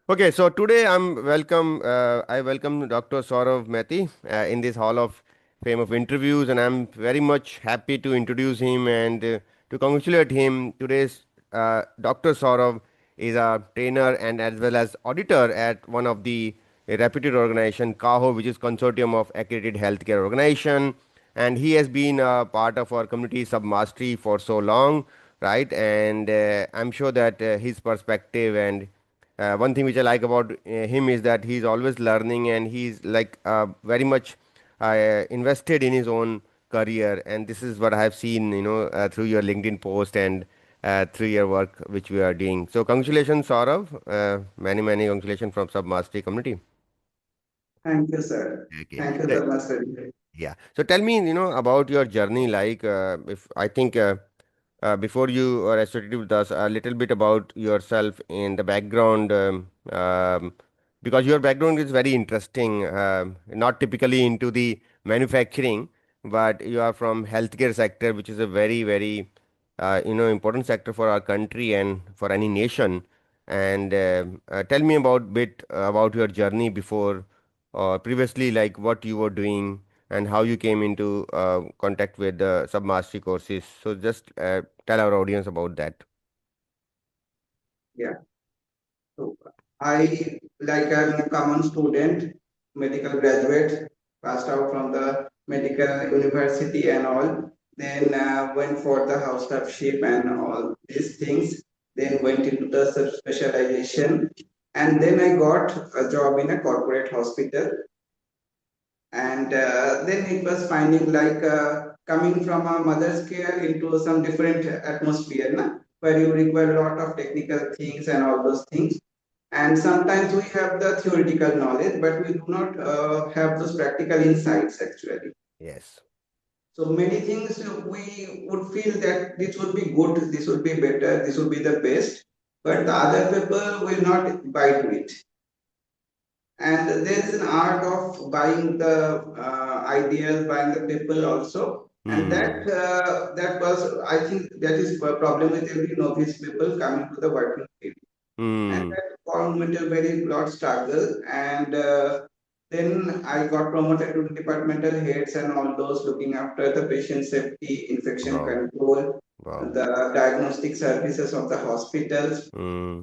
Okay, so today I welcome Dr. Sourav Maiti in this Hall of Fame of interviews, and I'm very much happy to introduce him and to congratulate him. Today's Dr. Sourav is a trainer and as well as auditor at one of the reputed organization, CAHO, which is Consortium of Accredited Healthcare Organization, and he has been a part of our community SubMastery for so long, right? And I'm sure that his perspective and one thing which I like about him is that he's always learning and he's like very much invested in his own career. And this is what I have seen, through your LinkedIn post and through your work which we are doing. So congratulations, Saurav. Many congratulations from Submastery Community. Thank you, sir. Okay. Thank you so much, sir. Yeah. So tell me, about your journey. Like, if I think before you are associated with us, a little bit about yourself in the background, because your background is very interesting. Not typically into the manufacturing, but you are from healthcare sector, which is a very important sector for our country and for any nation. And tell me about bit about your journey before or previously, like what you were doing and how you came into contact with the sub-mastery courses. So just tell our audience about that. Yeah. So I, like a common student, medical graduate, passed out from the medical university and all. Then went for the house staffship and all these things. Then went into the sub-specialization. And then I got a job in a corporate hospital. And then it was finding like coming from a mother's care into some different atmosphere, na? Where you require a lot of technical things and all those things. And sometimes we have the theoretical knowledge, but we do not have those practical insights actually. Yes. So many things we would feel that this would be good, this would be better, this would be the best, but the other people will not buy to it. And there is an art of buying the ideas, buying the people also, and Hmm. that was, I think, that is a problem with every novice people coming to the working field, and Hmm. that formed me a very lot struggle. And then I got promoted to the departmental heads and all those looking after the patient safety, infection Wow. control, Wow. the diagnostic services of the hospitals. Hmm.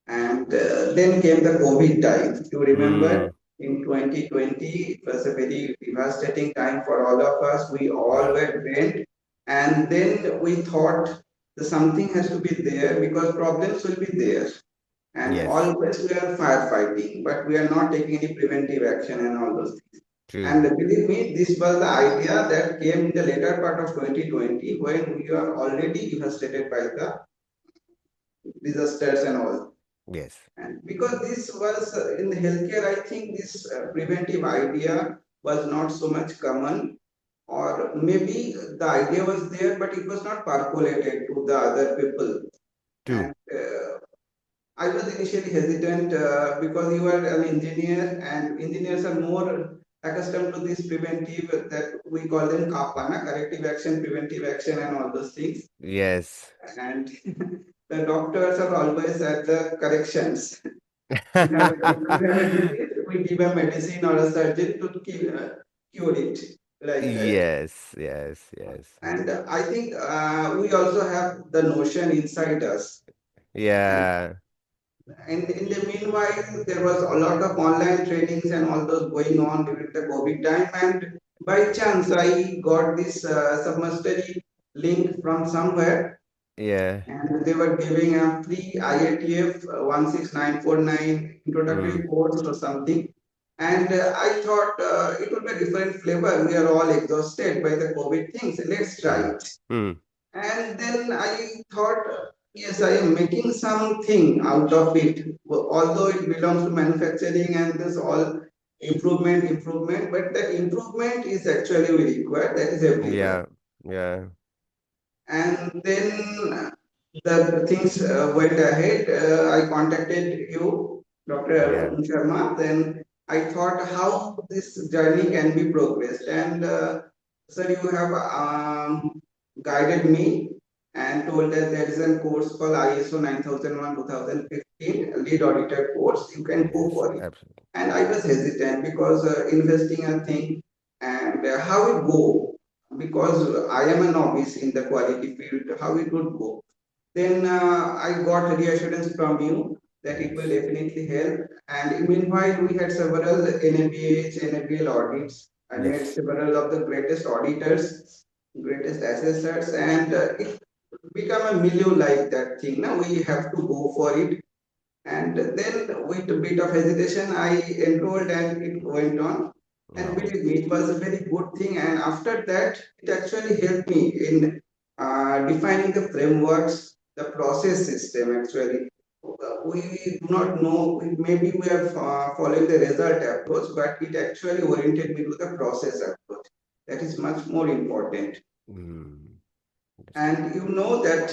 And then came the COVID time. If you remember, Hmm. in 2020, it was a very devastating time for all of us. We all Yeah. were drained. And then we thought that something has to be there because problems will be there. And Yes. always we are firefighting, but we are not taking any preventive action and all those things. And True. believe me, this was the idea that came in the later part of 2020 when we are already devastated by the disasters and all. Yes. And because this was in the healthcare, I think this preventive idea was not so much common, or maybe the idea was there, but it was not percolated to the other people. True. And I was initially hesitant because you are an engineer, and engineers are more accustomed to this preventive that we call them CAPA, na? Corrective action, preventive action, and all those things. Yes. And the doctors are always at the corrections. You have a disease, we give a medicine or a surgery to cure it, like that. Yes. Yes. Yes. And I think we also have the notion inside us. And Yeah. in the meanwhile, there was a lot of online trainings and all those going on during the COVID time. And by chance, I got this submastery link from somewhere, Yeah. and they were giving a free IATF 16949 Hmm. introductory course or something. And I thought it would be a different flavor. We are all exhausted by the COVID things. Let's try Hmm. it. Hmm. And then I thought, yes, I am making something out of it. Although it belongs to manufacturing and this all improvement, but the improvement is actually we require. That is everywhere. Yeah. Yeah. And then the things went ahead. I contacted you, Dr. Yeah. Sharma. Then I thought how this journey can be progressed. And sir, you have guided me and told that there is a course called ISO 9001 2015. in lead auditor course, you can go Yes, for it. absolutely. And I was hesitant because investing a thing and how it go, because I am a novice in the quality field, how it would go. Then I got reassurance from you that it will Yes, definitely help. And meanwhile, we had several NABH, NABL audits. I met yes. several of the greatest auditors, greatest assessors, and it become a milieu like that thing. Now we have to go for it. And then with a bit of hesitation, I enrolled and it went on. And Wow. believe me, it was a very good thing. And after that, it actually helped me in defining the frameworks, the process system actually. We do not know, maybe we are following the result approach, but it actually oriented me to the process approach. That is much more important. Mm, understood. And you know that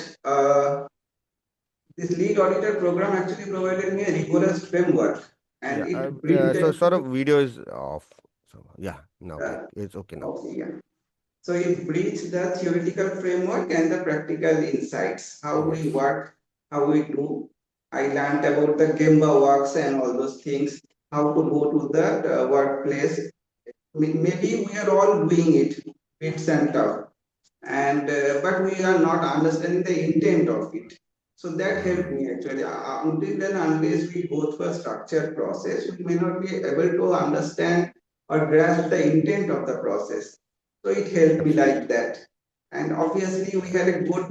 this lead auditor program actually provided me a rigorous framework and Yeah. it So bridged sort of video is off. So yeah. No, okay. uh, It's okay now. okay, yeah. So it bridged the theoretical framework and the practical insights, how we Yes. work, how we do. I learned about the Gemba works and all those things, how to go to the workplace. Maybe we are all doing it, bits and tough, and but we are not understanding the intent of it. So that helped Mm, me actually. Until then, unless we go through a structured process, we may not be able to understand or grasp the intent of the process. So it helped me absolutely. like that. And obviously, we Yeah. had a good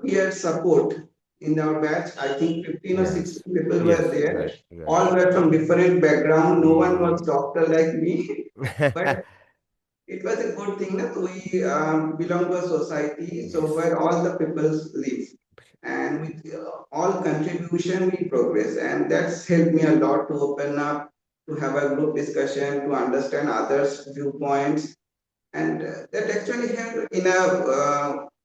peer support in our batch. I think 15 or Yes. 16 people were Yes. there. Right. Right. All were from different background. No one Mm. was doctor like me, but it was a good thing that we belong to a society, so Yes. where all the peoples live, and with all contribution we progress, and that's helped me a lot to open up, to have a group discussion, to understand others' viewpoints, and that actually help in a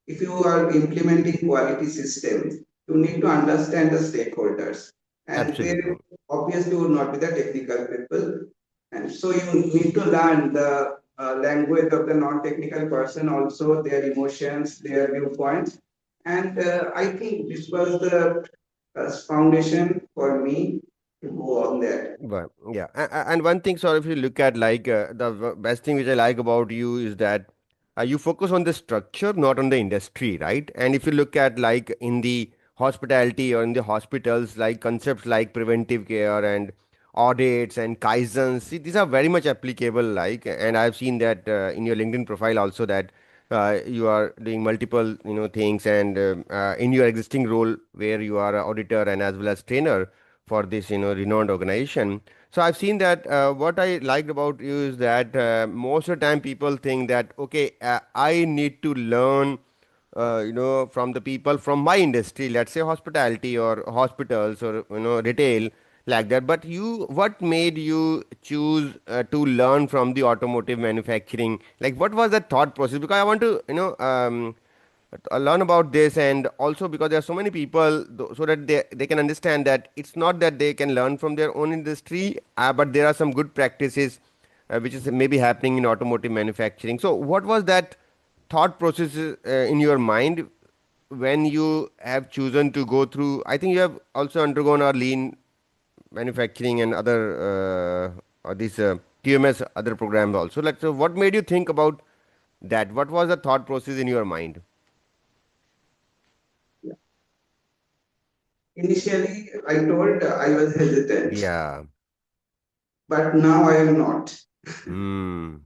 if you are implementing quality system, you need to understand the stakeholders, and they Absolutely. obviously would not be the technical people, and so you need to learn the language of the non-technical person, also their emotions, their viewpoints, and I think this was the foundation for me to go on that. But yeah, and one thing, sort of, if you look at like best thing which I like about you is that you focus on the structure, not on the industry, right? And if you look at like in the hospitality or in the hospitals, like concepts like preventive care and audits and kaizens, see, these are very much applicable. Like, and I've seen that in your LinkedIn profile also that you are doing multiple, things, and in your existing role where you are an auditor and as well as trainer for this renowned organization. So I've seen that what I liked about you is that most of the time people think that okay, I need to learn from the people from my industry, let's say hospitality or hospitals or retail, like that. But you, what made you choose to learn from the automotive manufacturing? Like, what was the thought process? Because I want to learn about this, and also because there are so many people, so that they can understand that it's not that they can learn from their own industry, but there are some good practices which is maybe happening in automotive manufacturing. So what was that thought process in your mind when you have chosen to go through? I think you have also undergone our lean manufacturing and other these TMS other programs also. Like, so what made you think about that? What was the thought process in your mind? Initially, I told I was hesitant, Yeah. but now I am not. Hmm.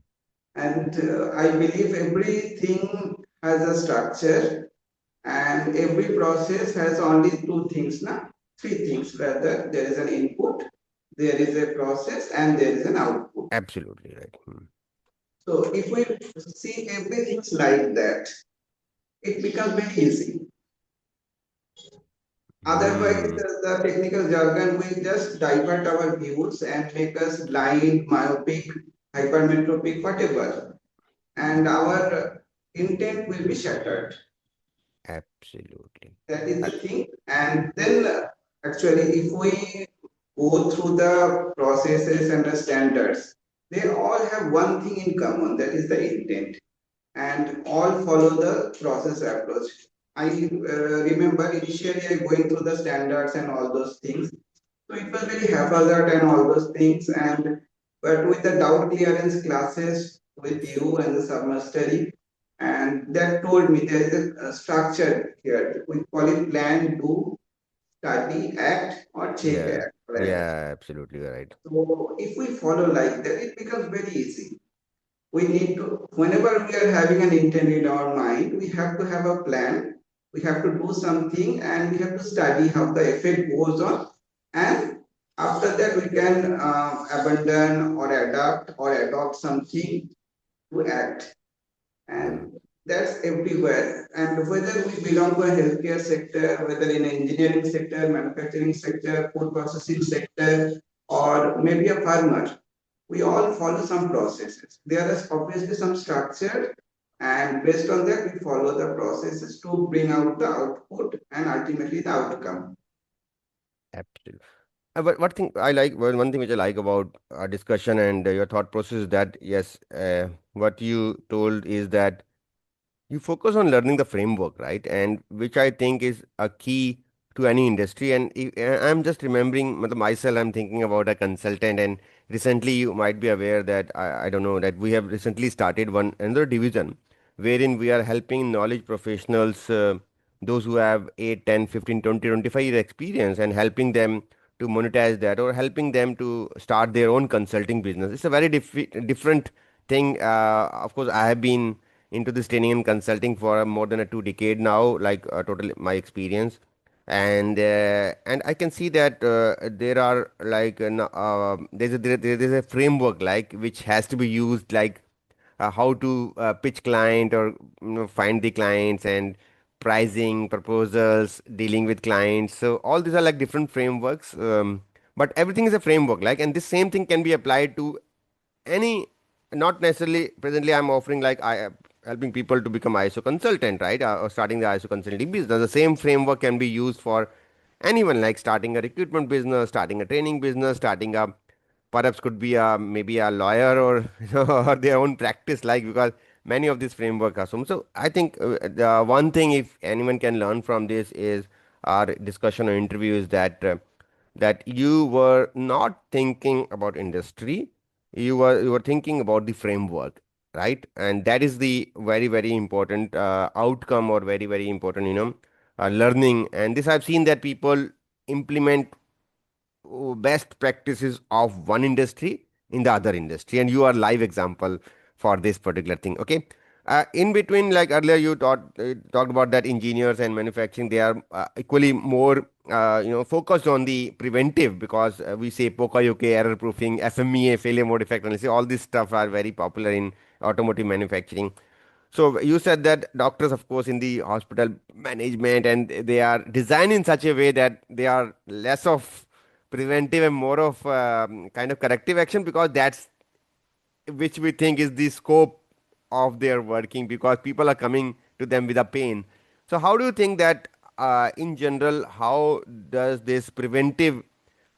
And I believe everything has a structure and every process has only two things, na? Three things, rather. There is an input, there is a process, and there is an output. Absolutely right. Hmm. So if we see everything's like that, it becomes very easy. Otherwise, Hmm. the technical jargon will just divert our views and make us blind, myopic, hypermetropic, whatever. And our intent will be shattered. Absolutely. That is Uh, the thing. And then, actually, if we go through the processes and the standards, they all have one thing in common, that is the intent, and all follow the process approach. I remember initially I going through the standards and all those things. So it was very haphazard and all those things. And but with the doubt clearance classes with you and the submastery, and that told me there is a structure here. We call it plan, do, study, act, or check Yeah. act plan. Yeah, absolutely right. So if we follow like that, it becomes very easy. We need to, whenever we are having an intent in our mind, we have to have a plan. We have to do something and we have to study how the effect goes on. And after that, we can abandon or adapt or adopt something to act. Yeah. And that's everywhere. And whether we belong to a healthcare sector, whether in engineering sector, manufacturing sector, food processing sector, or maybe a farmer, we all follow some processes. There is obviously some structure, and based on that, we follow the processes to bring out the output and ultimately the outcome. Absolutely. But what thing I like, well, one thing which I like about our discussion and your thought process is that, yes, what you told is that you focus on learning the framework, right? And which I think is a key to any industry. And I'm just remembering myself, I'm thinking about a consultant. And recently, you might be aware that I don't know that we have recently started one another division wherein we are helping knowledge professionals, those who have 8, 10, 15, 20, 25 year experience, and helping them to monetize that or helping them to start their own consulting business. It's a very different thing. Of course, I have been into this training and consulting for more than a 2 decade now, like total my experience, and I can see that there are like there's a framework like which has to be used, like how to pitch client or find the clients and pricing proposals, dealing with clients. So all these are like different frameworks, but everything is a framework, like, and this same thing can be applied to any, not necessarily presently I'm offering like I helping people to become ISO consultant, right? Or starting the ISO consulting business. The same framework can be used for anyone, like starting a recruitment business, starting a training business, starting a, perhaps could be a maybe a lawyer or or their own practice, like, because many of these framework are so I think the one thing, if anyone can learn from this, is our discussion or interview, is that you were not thinking about industry, you were thinking about the framework, right? And that is the very important outcome, or very important, learning. And this I've seen that people implement best practices of one industry in the other industry, and you are live example for this particular thing. Okay. In between, like earlier you talked about that engineers and manufacturing, they are equally more focused on the preventive, because we say poka yoke, error proofing, FMEA, failure mode effect analysis, all this stuff are very popular in automotive manufacturing. So you said that doctors, of course, in the hospital management, and they are designed in such a way that they are less of preventive and more of kind of corrective action, because that's which we think is the scope of their working, because people are coming to them with a pain. So how do you think that in general, how does this preventive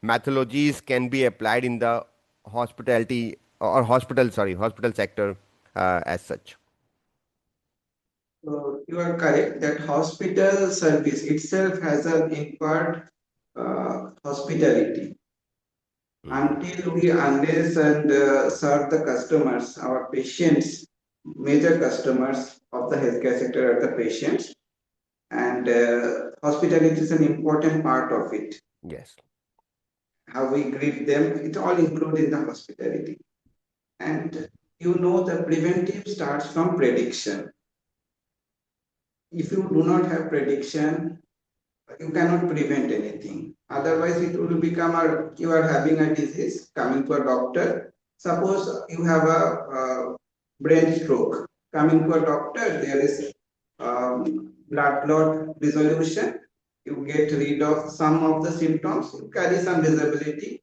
methodologies can be applied in the hospitality or hospital sector as such? So you are correct that hospital service itself has an in part hospitality. Hmm. Until we unless and serve the customers, our patients, major customers of the healthcare sector are the patients, and hospitality is an important part of it. Yes. How we greet them, it all included in the hospitality. And the preventive starts from prediction. If you do not have prediction, you cannot prevent anything. Otherwise, it will become a you are having a disease coming to a doctor. Suppose you have a brain stroke. Coming to a doctor, there is blood clot resolution. You get rid of some of the symptoms. You carry some disability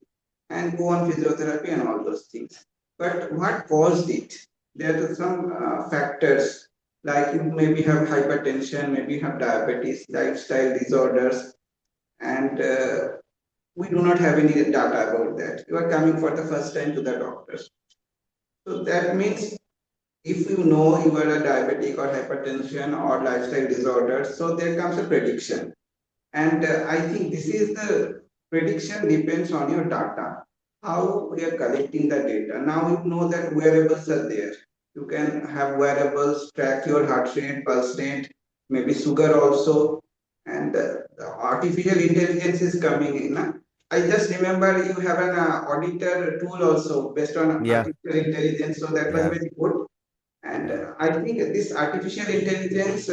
and go on physiotherapy and all those things. But what caused it? There are some factors like you maybe have hypertension, maybe have diabetes, lifestyle disorders, and we do not have any data about that. You are coming for the first time to the doctors. So that means if you know you are a diabetic or hypertension or lifestyle disorder, so there comes a prediction. And I think this is the prediction depends on your data, how we are collecting the data. Now you know that wearables are there. You can have wearables, track your heart rate, pulse rate, maybe sugar also. And the artificial intelligence is coming in. I just remember you have an auditor tool also based on Yeah, artificial intelligence. So that was yeah, very good. And yeah. I think this artificial intelligence,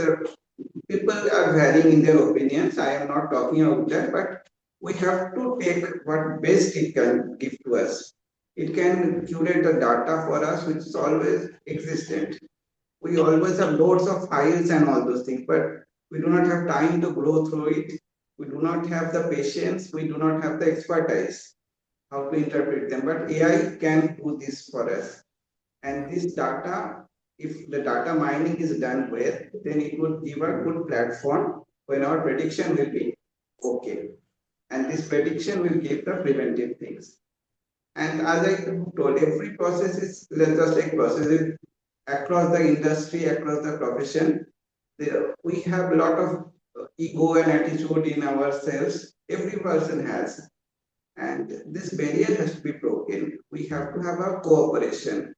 people are varying in their opinions. I am not talking about that, but we have to take what best it can give to us. It can curate the data for us, which is always existent. We always have loads of files and all those things, but we do not have time to go through it. We do not have the patience. We do not have the expertise how to interpret them. But AI can do this for us. And this data, if the data mining is done well, then it would give a good platform when our prediction will be okay. And this prediction will give the preventive things. And as I told, every process is, let's just take processes across the industry, across the profession. We have a lot of ego and attitude in ourselves. Every person has. And this barrier has to be broken. We have to have a cooperation.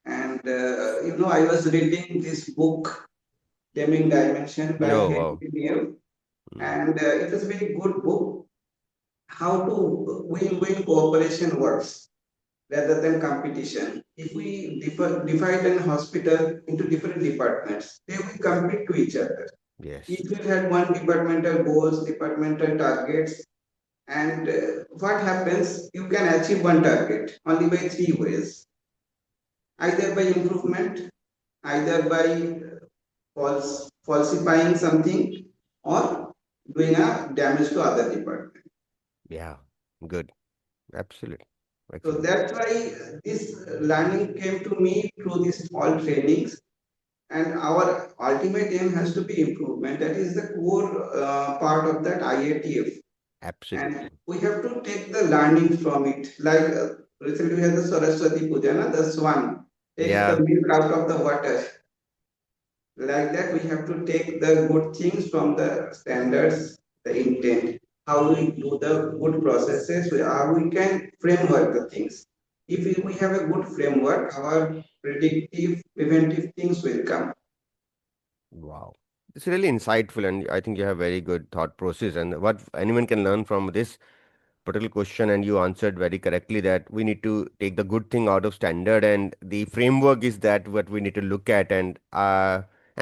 And I was reading this book, Deming Dimension by Oh, Henry wow. Neal, Mm. and it was a very good book. How to win-win cooperation works rather than competition. If we divide an hospital into different departments, they will compete to each other. Yes. Each will have one departmental goals, departmental targets, and what happens? You can achieve one target only by three ways: either by improvement, either by falsifying something, or doing a damage to other department. Yeah. Good. Absolutely. So Excellent. that's why this learning came to me through these all trainings, and our ultimate aim has to be improvement. That is the core part of that IATF, and Absolutely. we have to take the learning from it. Like recently we had the Saraswati Puja, the swan takes the Yeah. milk out of the water. Like that, we have to take the good things from the standards, the intent, how we do the good processes, how we can framework the things. If we have a good framework, our predictive, preventive things will come. Wow. It's really insightful, and I think you have very good thought process. And what anyone can learn from this particular question, and you answered very correctly that we need to take the good thing out of standard, and the framework is that what we need to look at. And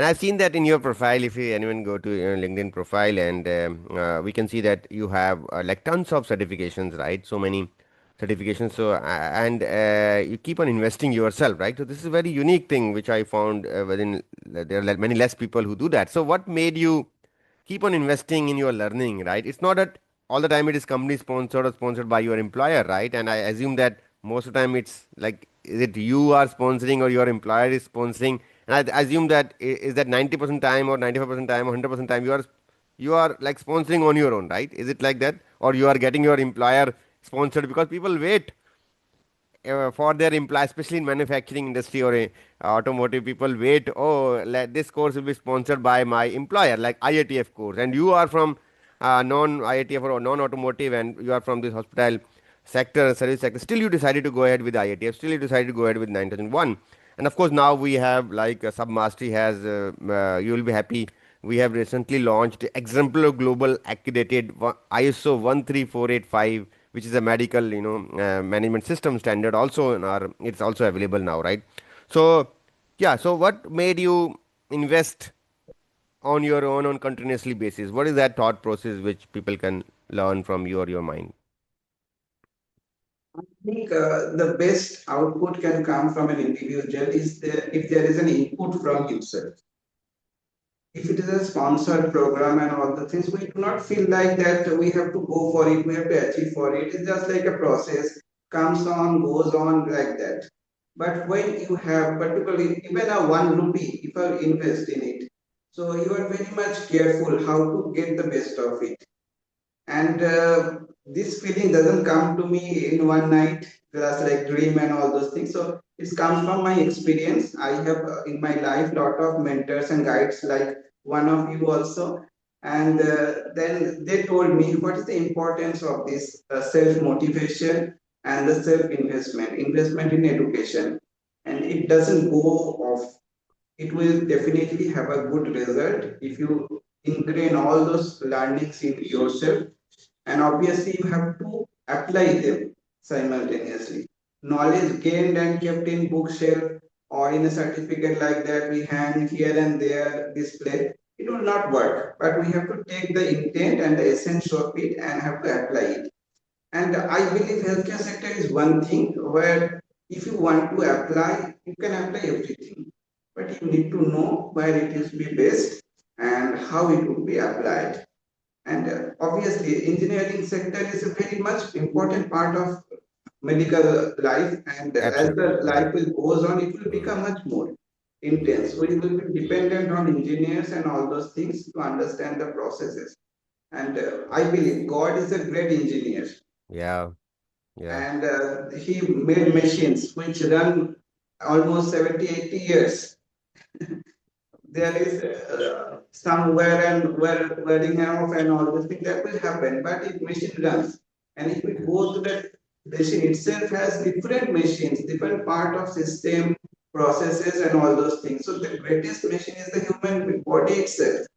I've seen that in your profile. If you, anyone go to your LinkedIn profile, and we can see that you have like tons of certifications, right? So many certifications. So and you keep on investing yourself, right? So this is a very unique thing which I found within. There are many less people who do that. So what made you keep on investing in your learning, right? It's not that all the time it is company sponsored or sponsored by your employer, right? And I assume that most of the time it's like, is it you are sponsoring or your employer is sponsoring? And I assume that is that 90% time or 95% time or 100% time you are like sponsoring on your own, right? Is it like that, or you are getting your employer sponsored? Because people wait for their employee, especially in manufacturing industry or automotive, people wait. Oh, this course will be sponsored by my employer, like IATF course, and you are from non-IATF or non-automotive, and you are from this hospital sector, service sector. Still, you decided to go ahead with IATF. Still, you decided to go ahead with 9001. And of course, now we have like SubMastery has. You will be happy. We have recently launched Exemplar Global Accredited ISO 13485, which is a medical, management system standard. Also, in our, it's also available now, right? So, yeah. So, what made you invest on your own on continuously basis? What is that thought process which people can learn from you or your mind? I think the best output can come from an individual is if there is an input from himself. If it is a sponsored program and all the things, we do not feel like that we have to go for it, we have to achieve for it. It's just like a process, comes on, goes on like that. But when you have particularly even a 1 rupee, if you invest in it, so you are very much careful how to get the best of it. And this feeling doesn't come to me in one night, just like dream and all those things. So it comes from my experience. I have in my life lot of mentors and guides, like one of you also. And then they told me what is the importance of this self motivation and the self investment in education. And it doesn't go off. It will definitely have a good result if you ingrain all those learnings in yourself, and obviously you have to apply them simultaneously. Knowledge gained and kept in bookshelf or in a certificate like that we hang here and there display, it will not work. But we have to take the intent and the essence of it and have to apply it. And I believe healthcare sector is one thing where if you want to apply, you can apply everything. But you need to know where it is be best and how it would be applied. And obviously, engineering sector is a very much important part of medical life. And as Absolutely. the life will goes on, it will become much more intense. We will be dependent on engineers and all those things to understand the processes. And I believe God is a great engineer, Yeah. Yeah. and he made machines which run almost 70, 80 years. There is some wear and wearing off and all those things that will happen, but if machine runs, and if we go to that machine itself has different machines, different part of system, processes and all those things. So the greatest machine is the human body itself,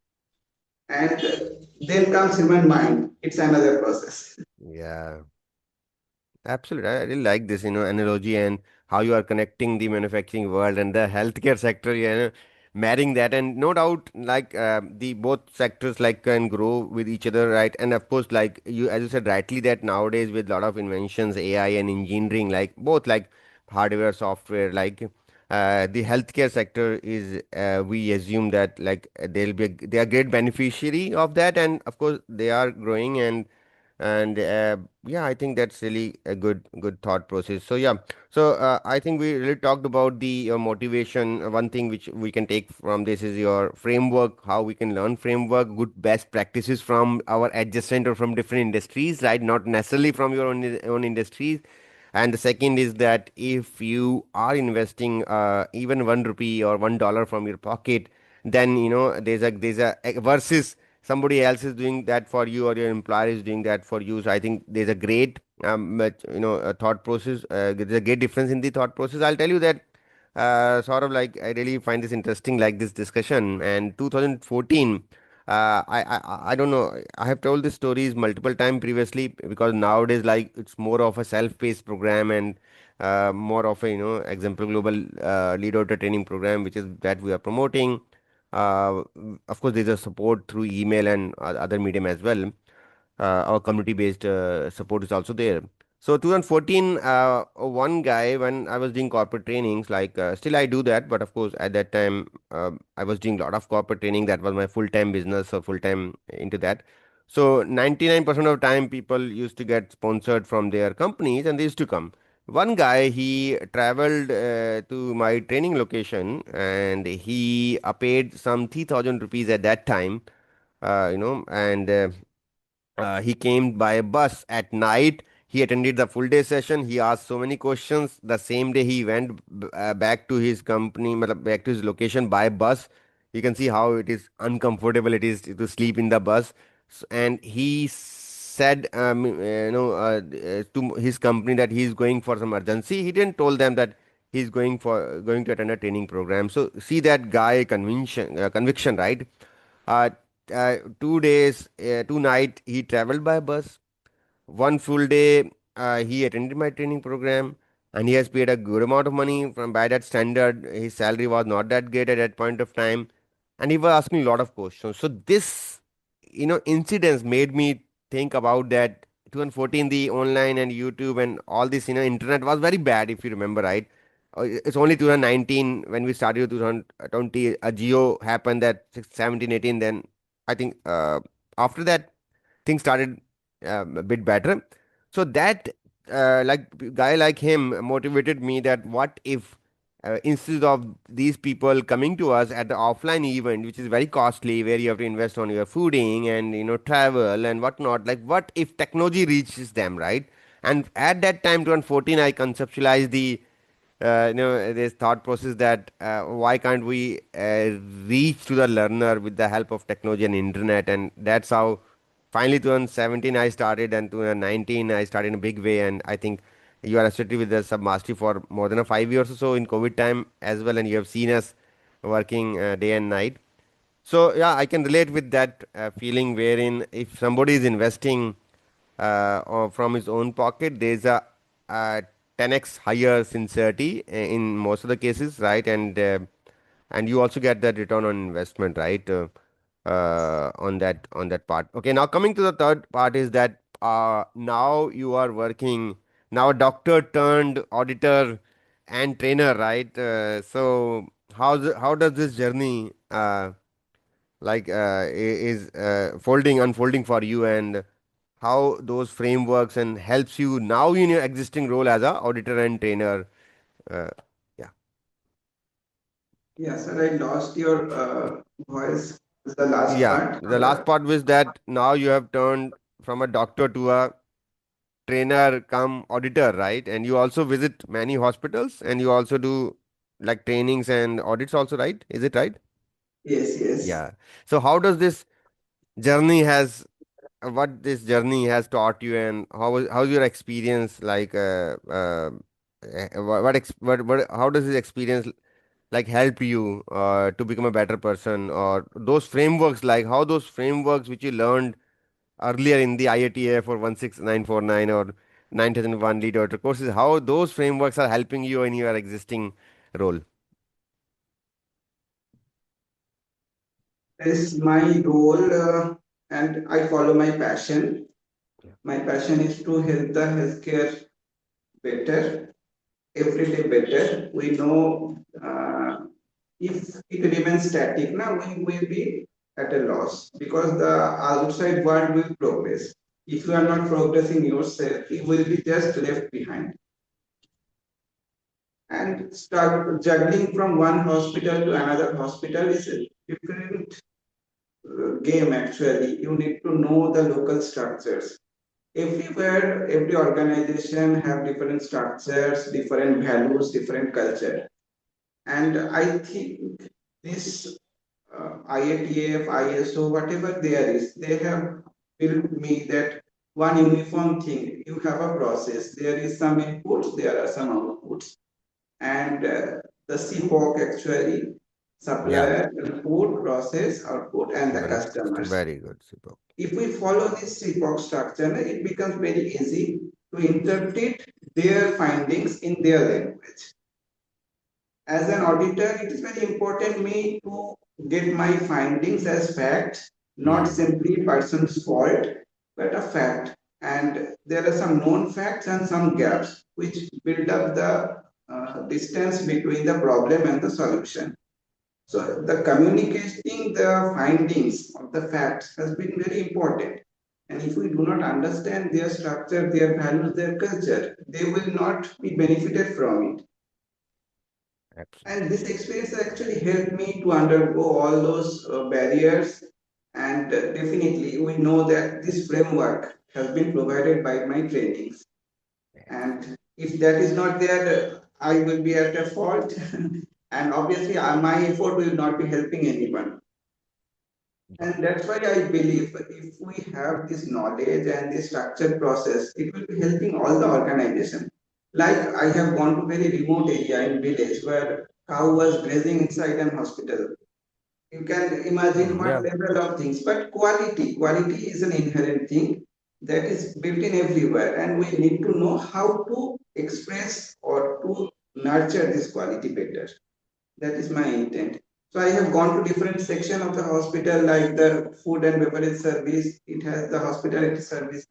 and then comes human mind. It's another process. Yeah. Absolutely. I really like this, analogy and how you are connecting the manufacturing world and the healthcare sector, marrying that. And no doubt, like the both sectors like can grow with each other, right? And of course, like you, as you said rightly, that nowadays with a lot of inventions, AI and engineering, like both like hardware, software, like the healthcare sector is, we assume that like they are great beneficiary of that, and of course they are growing and yeah, I think that's really a good thought process. So yeah, so I think we really talked about the motivation. One thing which we can take from this is your framework, how we can learn framework, good best practices from our adjacent or from different industries, right? Not necessarily from your own industries. And the second is that if you are investing even 1 rupee or $1 from your pocket, then there's a versus somebody else is doing that for you or your employer is doing that for you. So I think there's a great a thought process. There's a great difference in the thought process. I'll tell you that sort of like I really find this interesting, like this discussion. And 2014, I don't know. I have told these stories multiple times previously because nowadays like it's more of a self-paced program and more of a example global leader training program, which is that we are promoting. Of course, there's a support through email and other medium as well. Our community-based support is also there. So 2014, one guy when I was doing corporate trainings, like still I do that, but of course at that time I was doing a lot of corporate training. That was my full-time business or full-time into that. So 99% of time people used to get sponsored from their companies and they used to come. One guy, he traveled to my training location and he paid some 3,000 rupees at that time, and he came by bus at night. He attended the full day session. He asked so many questions. The same day he went back to his company, back to his location by bus. You can see how it is uncomfortable it is to sleep in the bus. And he said, to his company that he is going for some urgency. He didn't told them that he's going to attend a training program. So see that guy conviction, right? Uh, 2 days, 2 night, he traveled by bus. One full day, he attended my training program, and he has paid a good amount of money. From by that standard, his salary was not that great at that point of time, and he was asking a lot of questions. So this, incidents made me think about that. 2014, the online and YouTube and all this, internet was very bad. If you remember, right? It's only 2019 when we started 2020. A Geo happened that 17, 18. Then I think after that things started a bit better. So that like guy like him motivated me that what if instead of these people coming to us at the offline event, which is very costly, where you have to invest on your fooding and travel and whatnot. Like, what if technology reaches them, right? And at that time, 2014, I conceptualized this thought process that why can't we reach to the learner with the help of technology and internet, and that's how finally 2017 I started, and 2019 I started in a big way. And I think you are associated with the SubMastery for more than 5 years or so in COVID time as well, and you have seen us working day and night. So yeah, I can relate with that feeling wherein if somebody is investing or from his own pocket, there's a 10x higher sincerity in most of the cases, right? And you also get that return on investment, right? On that part. Okay, now coming to the third part is that now you are working now a doctor turned auditor and trainer, right? So how does this journey is folding unfolding for you, and how those frameworks and helps you now in your existing role as a auditor and trainer? uh, yeah. Yeah, sir, I lost your voice, the last Yeah, part. the last part was that now you have turned from a doctor to a trainer come auditor, right? And you also visit many hospitals and you also do like trainings and audits also, right? Is it right? Yes, yes. Yeah. So how does this journey has what this journey has taught you, and how's your experience like how does this experience like help you to become a better person, or those frameworks, like how those frameworks which you learned earlier in the IATF or 16949 or 9001 lead auditor courses, how those frameworks are helping you in your existing role? This is my role, and I follow my passion. Yeah. My passion is to help the healthcare better, every day better. We know if it remains static, now we will be at a loss because the outside world will progress. If you are not progressing yourself, you will be just left behind and start juggling from one hospital to another hospital is a different game actually. You need to know the local structures. Everywhere, every organization have different structures, different values, different culture. And I think this IATF, ISO, whatever there is, they have built me that one uniform thing. You have a process. There is some inputs, there are some outputs. And the CPOC actually, Yeah, supplier, input, process, output, and the customers. very good, Sipo. If we follow this CPOC structure, it becomes very easy to interpret their findings in their language. As an auditor, it is very important me to get my findings as facts, not Hmm. simply person's fault, but a fact. And there are some known facts and some gaps which build up the distance between the problem and the solution. So the communicating the findings of the facts has been very important. And if we do not understand their structure, their values, their culture, they will not be benefited from it. And Absolutely. this experience actually helped me to undergo all those barriers. And definitely, we know that this framework has been provided by my trainings. And if that is not there, I will be at a fault. And obviously, my effort will not be helping anyone. Got And that's why I believe if we have this knowledge and this structured process, it will be helping all the organization. Like I have gone to very remote area in village where cow was grazing inside an hospital. You can imagine it. what Yeah, level of things, but quality is an inherent thing that is built in everywhere, and we need to know how to express or to nurture this quality better. That is my intent. So I have gone to different section of the hospital, like the food and beverage service. It has the hospitality service,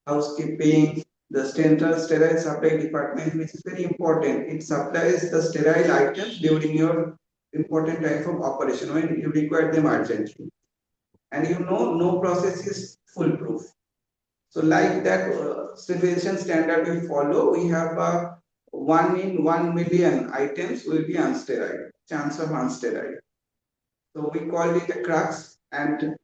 housekeeping, the central sterile supply department, which is very important. It supplies the sterile items during your important type of operation when you require them urgently. And you know, no process is foolproof. So like that civilization standard we follow, we have a 1 in 1 million items will be unsterile, chance of unsterile. So we call it a crux, and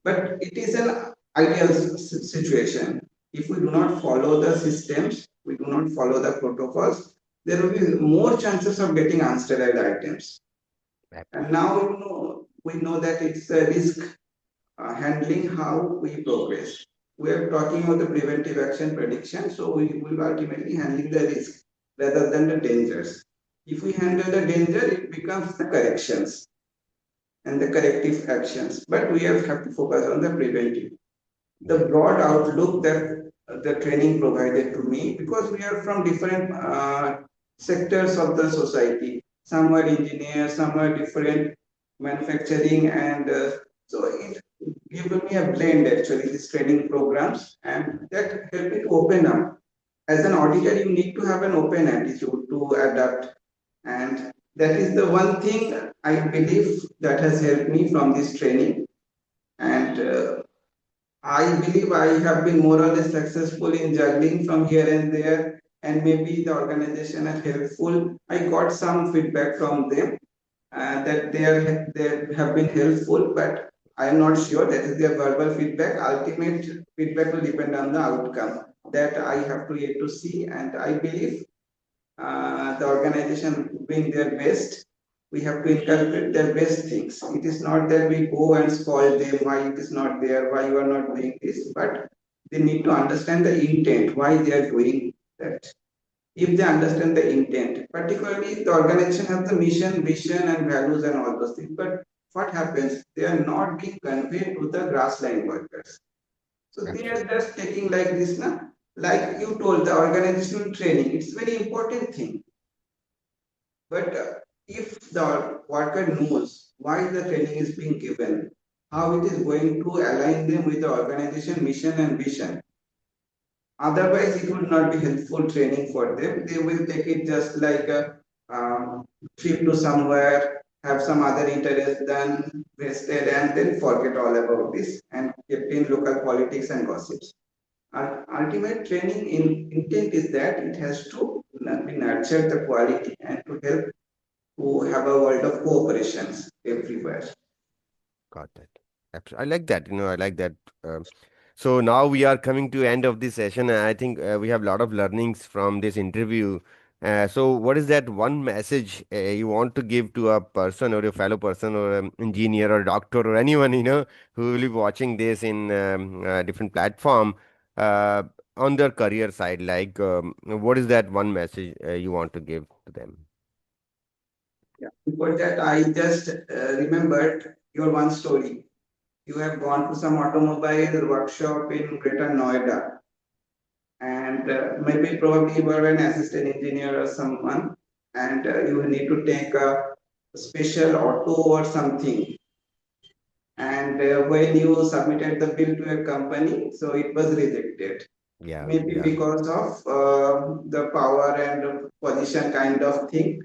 but it is an ideal situation. If we do not follow the systems, we do not follow the protocols, there will be more chances of getting unsterile items. And Absolutely. now we know that it's a risk handling how we progress. We are talking about the preventive action prediction, so we will ultimately handling the risk rather than the dangers. If we handle the danger, it becomes the corrections and the corrective actions. But we have to focus on the preventive. The Yes. broad outlook that the training provided to me, because we are from different sectors of the society. Some are engineers, some are different manufacturing, and so it given me a blend actually these training programs, and that helped me to open up. As an auditor, you need to have an open attitude to adapt, and that is the one thing I believe that has helped me from this training. And I believe I have been more or less successful in juggling from here and there, and maybe the organization are helpful. I got some feedback from them that they have been helpful, but I am not sure that is their verbal feedback. Ultimate feedback will depend on the outcome that I have to yet to see, and I believe the organization doing their best. We have to inculcate their best things. It is not that we go and scold them why it is not there, why you are not doing this, but they need to understand the intent, why they are doing that. If they understand the intent, particularly the organization has the mission, vision, and values and all those things. But what happens? They are not being conveyed to the grassland workers. So they are Absolutely. just taking like this, na? Like you told, the organizational training, it's very important thing. But if the worker knows why the training is being given, how it is going to align them with the organization mission and vision, otherwise it would not be helpful training for them. They will take it just like a trip to somewhere, have some other interest done, wasted, and then forget all about this and kept in local politics and gossips. Ultimate training in intent is that it has to be nurture the quality and to help to have a world of cooperations everywhere. Got that. I like that. I like that. Um, so now we are coming to end of this session. And I think we have a lot of learnings from this interview. So what is that one message you want to give to a person or a fellow person or an engineer or doctor or anyone, who will be watching this in different platform uh, on their career side? Like, what is that one message you want to give to them? Yeah. Before that, I just remembered your one story. You have gone to some automobile workshop in Greater Noida, and maybe probably you were an assistant engineer or someone, and you need to take a special auto or something. And when you submitted the bill to a company, so it was rejected. Yeah, Maybe yeah. because of the power and position kind of thing,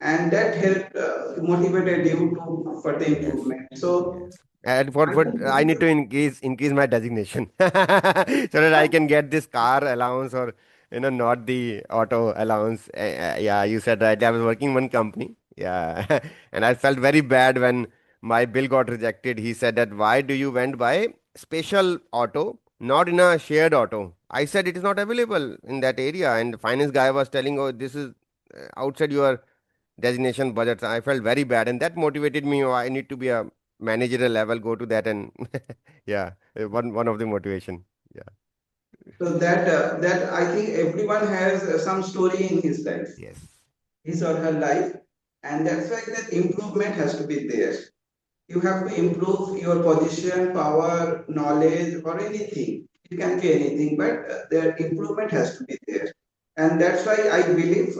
and that helped motivated you to for the Yes, improvement. So yes. And for I what think I need to increase my designation so that I can get this car allowance or not the auto allowance. Yeah, you said right. I was working in one company. Yeah, and I felt very bad when my bill got rejected. He said that why do you went by special auto, not in a shared auto? I said it is not available in that area, and the finance guy was telling, oh, this is outside your designation budgets. I felt very bad, and that motivated me. Oh, I need to be a managerial level. Go to that, and yeah, one of the motivation. Yeah. that I think everyone has some story in his life, Yes. his or her life, and that's why that improvement has to be there. You have to improve your position, power, knowledge, or anything. It can be anything, but the improvement has to be there. And that's why I believe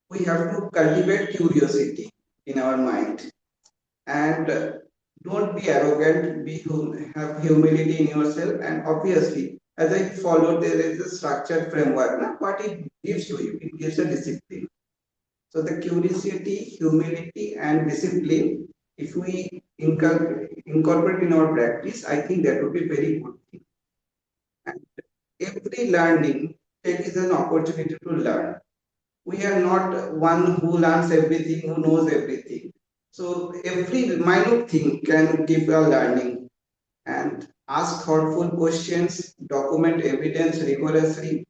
we have to cultivate curiosity in our mind, and don't be arrogant, have humility in yourself, and obviously as I followed, there is a structured framework. Now what it gives to you, it gives a discipline. So the curiosity, humility, and discipline, if we incorporate in our practice, I think that would be very good thing. And every learning take is an opportunity to learn. we are not one who learns everything, who knows everything. So every minute thing can give a learning, and ask thoughtful questions, document evidence rigorously,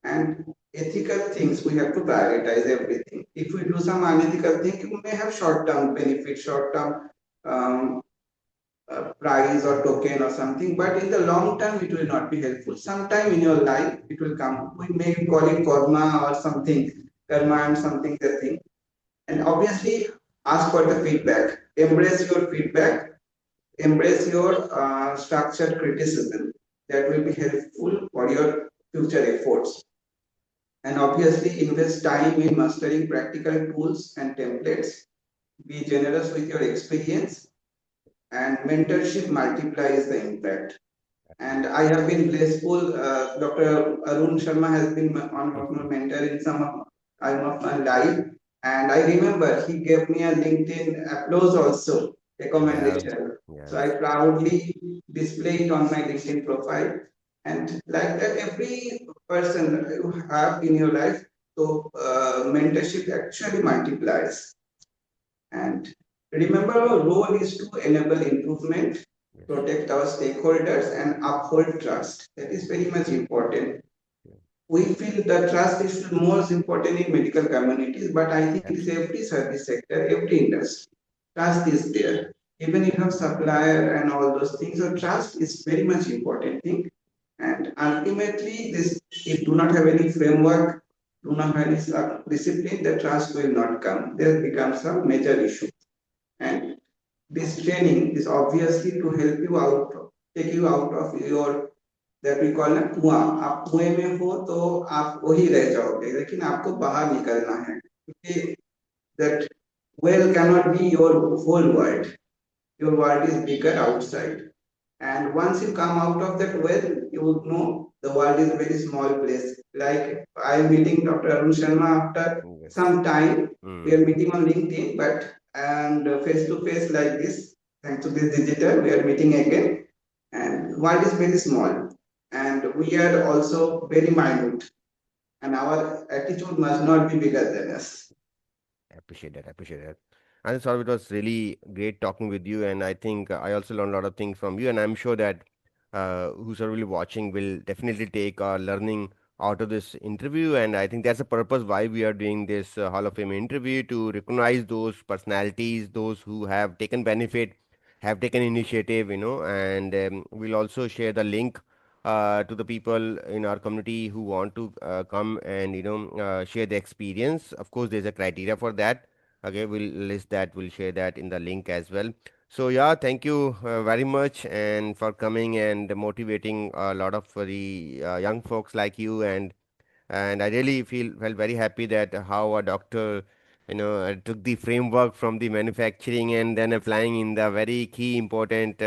and ethical things we have to prioritize everything. If we do some unethical thing, you may have short-term benefit, short-term um, prize or token or something, but in the long term it will not be helpful. Sometime in your life it will come. We may call it karma or something, karma and something the thing. And obviously ask for the feedback. Embrace your feedback. Embrace your structured criticism. That will be helpful for your future efforts. And obviously invest time in mastering practical tools and templates. Be generous with your experience, and mentorship multiplies the impact. And I have been blissful. Dr. Arun Sharma has been one of my mentor in some of time of my life, and I remember he gave me a LinkedIn applause also Yeah. recommendation. So I Yes. proudly display it on my LinkedIn profile, and like that, every person you have in your life, so mentorship actually multiplies. And remember, our role is to enable improvement, Yes. protect our stakeholders, and uphold trust. That is very much important. Yeah. We feel the trust is most important in medical communities, but I think it is Absolutely. every service sector, every industry. Trust is there. Even if you have supplier and all those things, so trust is very much important thing. And ultimately, this if do not have any framework, do not have any discipline, the trust will not come. There becomes a major issue. And this training is obviously to help you out, take you out of your that we call ना कुआं. आप कुएं में हो तो आप वही रह जाओगे, लेकिन आपको बाहर निकलना है, क्योंकि that well cannot be your whole world. Your world is bigger outside. And once you come out of that well, you would know the world is a very small place. Like I am meeting Dr. Arun Sharma after Yes. some time. We are Mm. meeting on LinkedIn, but and face to face like this, thanks to this digital, we are meeting again. And world is very small, and we are also very minute, and our attitude must not be bigger than us. Appreciate that. Appreciate that. And Saurabh, it was really great talking with you, and I think I also learned a lot of things from you, and I'm sure that who's really watching will definitely take learning out of this interview, and I think that's the purpose why we are doing this Hall of Fame interview, to recognize those personalities, those who have taken benefit, have taken initiative, and we'll also share the link to the people in our community who want to come and share the experience. Of course, there's a criteria for that. Okay, we'll list that. We'll share that in the link as well. So yeah, thank you very much and for coming and motivating a lot of the young folks like you, and I really felt very happy that how a doctor, took the framework from the manufacturing and then applying in the very key important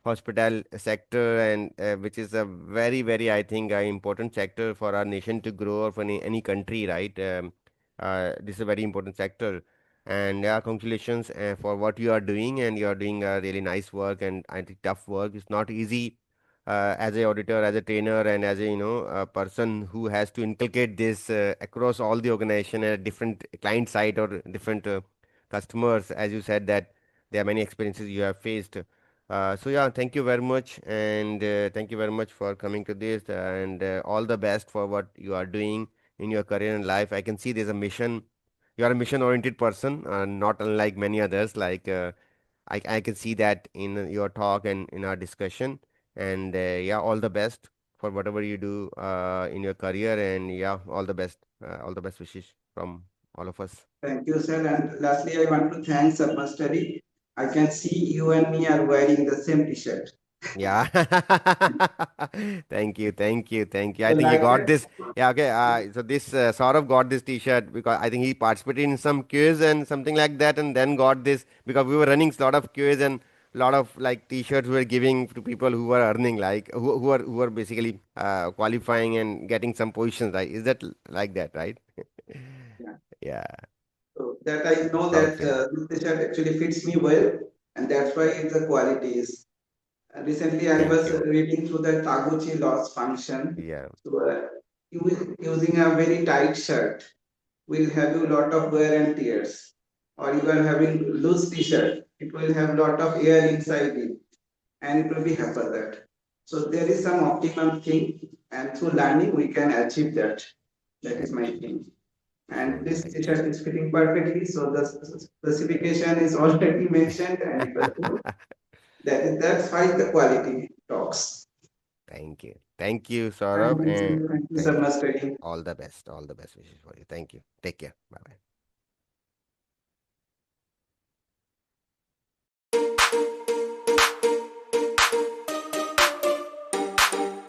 hospital sector, and which is a very very, I think, important sector for our nation to grow, or for any country, right? This is a very important sector. And yeah, congratulations for what you are doing, and you are doing a really nice work, and I think tough work. It's not easy as a auditor, as a trainer, and as a person who has to inculcate this across all the organization at different client side or different customers. As you said that there are many experiences you have faced. So yeah, thank you very much, and thank you very much for coming to this, and all the best for what you are doing in your career and life. I can see there's a mission. You are a mission-oriented person, not unlike many others. Like I can see that in your talk and in our discussion. And yeah, all the best for whatever you do in your career. And yeah, all the best wishes from all of us. Thank you, sir. And lastly, I want to thank SubMastery. I can see you and me are wearing the same T-shirt. Yeah. Thank you, thank you, thank you. I So think he like got that, this. Yeah, okay. So this Saurav got this T-shirt because I think he participated in some quiz and something like that, and then got this because we were running a lot of quiz and lot of like T-shirts we were giving to people who were earning, like who are basically qualifying and getting some positions. Right? Is that like that, right? yeah. Yeah. So that I know Proud that feeling. this T-shirt actually fits me well, and that's why the quality is. Recently, I Thank was you. reading through the Taguchi loss function. Yeah. So using a very tight shirt, will have a lot of wear and tears. Or you are having loose t-shirt, it will have lot of air inside it, and it will be happen that. So there is some optimum thing, and through learning we can achieve that. That is my thing. And this Right. t-shirt is fitting perfectly, so the specification is already mentioned, and it was good. That's why the quality talks. Thank you. Thank you, Saurabh, and Thank you so thank you. much, Teddy. All the best. All the best wishes for you. Thank you. Take care. Bye bye.